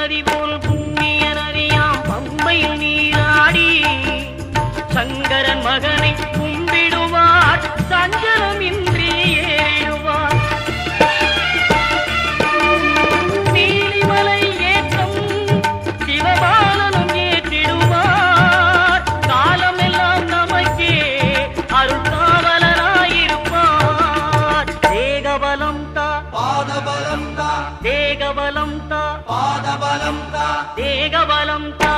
நதி போல் புண்ணிய நதியாம் பம்பையில் நீராடி சங்கரன் மகனை கும்பிடுவார் சஞ்சலமின்றி ஏறிடுவார். நீலிமலை ஏற்றம் சிவபாலனும் ஏற்றிடுவார். காலமெல்லாம் நமக்கே அருள்காவலனாயிருப்பார். தேகபலம் தா பாதபலம் தா தேகபலம் தா பாதபலம் தா தேகபலம் தா